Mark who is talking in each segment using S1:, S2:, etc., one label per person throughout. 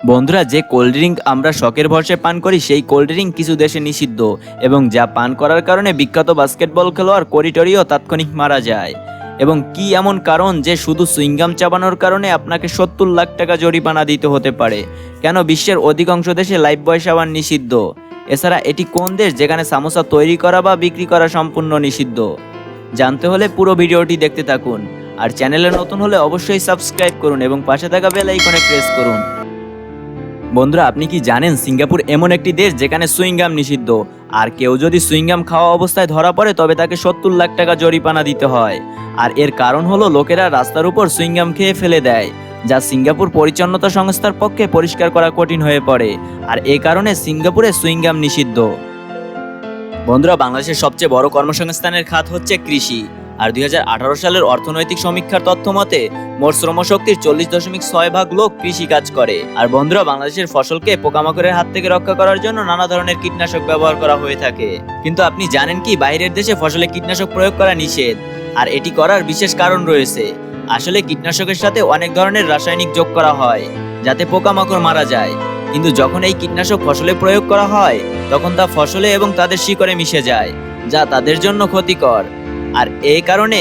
S1: বন্ধুরা, যে cold drink আমরা শখের ভরসে পান করি সেই কোল্ড ড্রিঙ্ক কিছু দেশে নিষিদ্ধ এবং যা পান করার কারণে বিখ্যাত বাস্কেটবল খেলোয়াড় কোরি টেরিও তাৎক্ষণিক মারা যায়। এবং কি এমন কারণ যে শুধু সুইংগাম চাবানোর কারণে আপনাকে 70 লাখ টাকা জরিমানা দিতে হতে পারে? কেন বিশ্বের অধিকাংশ দেশে লাইফবয় সাবান নিষিদ্ধ? এছাড়া এটি কোন দেশ যেখানে সামোসা তৈরি করা বা বিক্রি করা সম্পূর্ণ নিষিদ্ধ? জানতে হলে পুরো ভিডিওটি দেখতে থাকুন। আর চ্যানেলে নতুন হলে অবশ্যই সাবস্ক্রাইব করুন এবং পাশে থাকা বেল আইকনে প্রেস করুন। বন্ধুরা, আপনি কি জানেন সিঙ্গাপুর এমন একটি দেশ যেখানে সুইংগাম নিষিদ্ধ, আর কেউ যদি সুইংগাম খাওয়া অবস্থায় ধরা পড়ে তবে তাকে 70 লাখ টাকা জরিমানা দিতে হয়। আর এর কারণ হলো লোকেরা রাস্তার উপর সুইংগাম খেয়ে ফেলে দেয়, যা সিঙ্গাপুর পরিচ্ছন্নতা সংস্থার পক্ষে পরিষ্কার করা কঠিন হয়ে পড়ে। আর এই কারণে সিঙ্গাপুরে সুইংগাম নিষিদ্ধ। বন্ধুরা, বাংলাদেশের সবচেয়ে বড় কর্মসংস্থানের খাত হচ্ছে কৃষি। আর 2018 সালের অর্থনৈতিক সমীক্ষার তথ্য মতে মোট শ্রমশক্তির 40.6% লোক কৃষি কাজ করে। আর বন্ধুরা, বাংলাদেশের ফসলকে পোকামাকড়ের হাত থেকে রক্ষা করার জন্য নানা ধরনের কীটনাশক ব্যবহার করা হয়ে থাকে। কিন্তু আপনি জানেন কি, বাইরের দেশে ফসলে কীটনাশক প্রয়োগ করা নিষেধ। আর এটি করার বিশেষ কারণ রয়েছে। আসলে কীটনাশকের সাথে অনেক ধরনের রাসায়নিক যোগ করা হয় যাতে পোকামাকড় মারা যায়। কিন্তু যখন এই কীটনাশক ফসলে প্রয়োগ করা হয় তখন তা ফসলে এবং তাদের শিকড়ে মিশে যায়, যা তাদের জন্য ক্ষতিকর। আর এই কারণে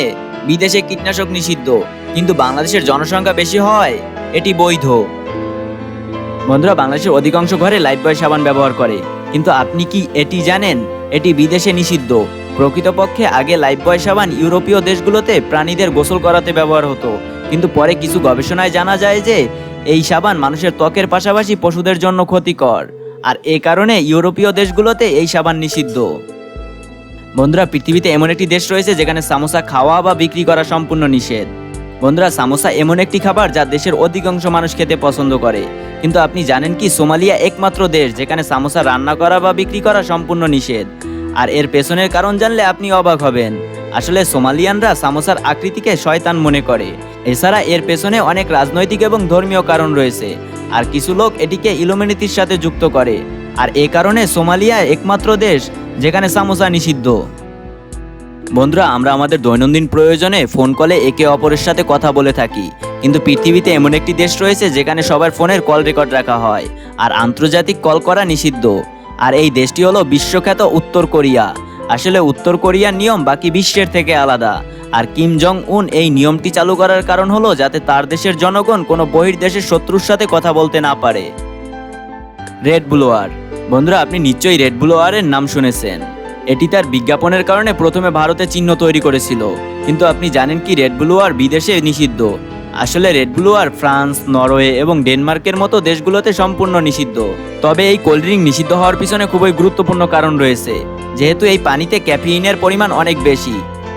S1: বিদেশে কীটনাশক নিষিদ্ধ, কিন্তু বাংলাদেশের জনসংখ্যা বেশি হয় এটি বৈধ। বন্ধুরা, বাংলাদেশের অধিকাংশ ঘরে লাইফবয় সাবান ব্যবহার করে, কিন্তু আপনি কি এটি জানেন এটি বিদেশে নিষিদ্ধ? প্রকৃতপক্ষে আগে লাইফবয় সাবান ইউরোপীয় দেশগুলোতে প্রাণীদের গোসল করাতে ব্যবহার হতো, কিন্তু পরে কিছু গবেষণায় জানা যায় যে এই সাবান মানুষের ত্বকের পাশাপাশি পশুদের জন্য ক্ষতিকর। আর এই কারণে ইউরোপীয় দেশগুলোতে এই সাবান নিষিদ্ধ। বন্ধুরা, পৃথিবীতে এমন একটি দেশ রয়েছে যেখানে সামোসা খাওয়া বা বিক্রি করা সম্পূর্ণ নিষেধ। বন্ধুরা, সামোসা এমন একটি খাবার যা দেশের অধিকাংশ মানুষ খেতে পছন্দ করে, কিন্তু আপনি জানেন কি সোমালিয়া একমাত্র দেশ যেখানে সামোসা রান্না করা বা বিক্রি করা সম্পূর্ণ নিষেধ। আর এর পেছনের কারণ জানলে আপনি অবাক হবেন। আসলে সোমালিয়ানরা সামোসার আকৃতিকে শয়তান মনে করে। এছাড়া এর পেছনে অনেক রাজনৈতিক এবং ধর্মীয় কারণ রয়েছে, আর কিছু লোক এটিকে ইলুমিনাতির সাথে যুক্ত করে। আর এই কারণে সোমালিয়া একমাত্র দেশ যেখানে সামোসা নিষিদ্ধ। বন্ধুরা, আমরা আমাদের দৈনন্দিন প্রয়োজনে ফোন কলে একে অপরের সাথে কথা বলে থাকি, কিন্তু পৃথিবীতে এমন একটি দেশ রয়েছে যেখানে সবার ফোনের কল রেকর্ড রাখা হয় আর আন্তর্জাতিক কল করা নিষিদ্ধ। আর এই দেশটি হলো বিশ্বখ্যাত উত্তর কোরিয়া। আসলে উত্তর কোরিয়ার নিয়ম বাকি বিশ্বের থেকে আলাদা। আর কিম জং উন এই নিয়মটি চালু করার কারণ হলো যাতে তার দেশের জনগণ কোনো বহির্দেশের শত্রুর সাথে কথা বলতে না পারে। Red blower. বন্ধুরা, আপনি নিশ্চয়ই রেড ব্লোয়ারের নাম শুনেছেন। এটি তার বিজ্ঞাপনের কারণে প্রথমে ভারতে চিহ্ন তৈরি করেছিল, কিন্তু আপনি জানেন কি রেড ব্লোয়ার বিদেশে নিষিদ্ধ? আসলে রেড ব্লোয়ার ফ্রান্স, নরওয়ে এবং ডেনমার্কের মতো দেশগুলোতে সম্পূর্ণ নিষিদ্ধ। তবে এই কোল্ড ড্রিঙ্ক নিষিদ্ধ হওয়ার পিছনে খুবই গুরুত্বপূর্ণ কারণ রয়েছে, যেহেতু এই পানিতে ক্যাফিনের পরিমাণ অনেক বেশি।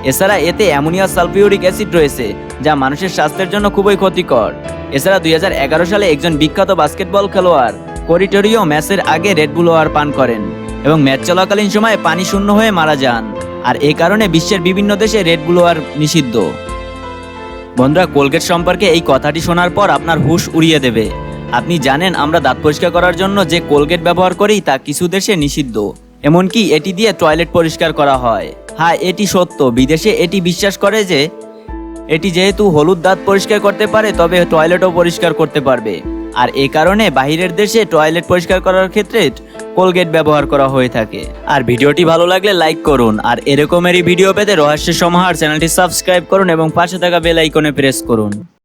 S1: এছাড়া এতে অ্যামোনিয়া সালফিউরিক অ্যাসিড রয়েছে, যা মানুষের স্বাস্থ্যের জন্য খুবই ক্ষতিকর। এছাড়া 2011 সালে একজন বিখ্যাত বাস্কেটবল খেলোয়াড় কোরি টেরিও ম্যাচের আগে রেড ব্লোয়ার পান করেন এবং ম্যাচ চলাকালীন সময়ে পানি শূন্য হয়ে মারা যান। আর এই কারণে বিশ্বের বিভিন্ন দেশে রেড ব্লোয়ার নিষিদ্ধ। বন্ধুরা, কোলগেট সম্পর্কে এই কথাটি শোনার পর আপনার হুঁশ উড়িয়ে দেবে। আপনি জানেন আমরা দাঁত পরিষ্কার করার জন্য যে কোলগেট ব্যবহার করি তা কিছু দেশে নিষিদ্ধ, এমনকি এটি দিয়ে টয়লেট পরিষ্কার করা হয়। হ্যাঁ, এটি সত্য। বিদেশে এটি বিশ্বাস করে যে এটি যেহেতু হলুদ দাঁত পরিষ্কার করতে পারে তবে টয়লেটও পরিষ্কার করতে পারবে। আর এই কারণে বাহিরের দেশে টয়লেট পরিষ্কার করার ক্ষেত্রে কোলগেট ব্যবহার করা হয়ে থাকে। আর ভিডিওটি ভালো লাগলে লাইক করুন। আর এরকমেরই ভিডিও পেতে রহস্যের সমাহার চ্যানেলটি সাবস্ক্রাইব করুন এবং পাশে থাকা বেল আইকনে প্রেস করুন।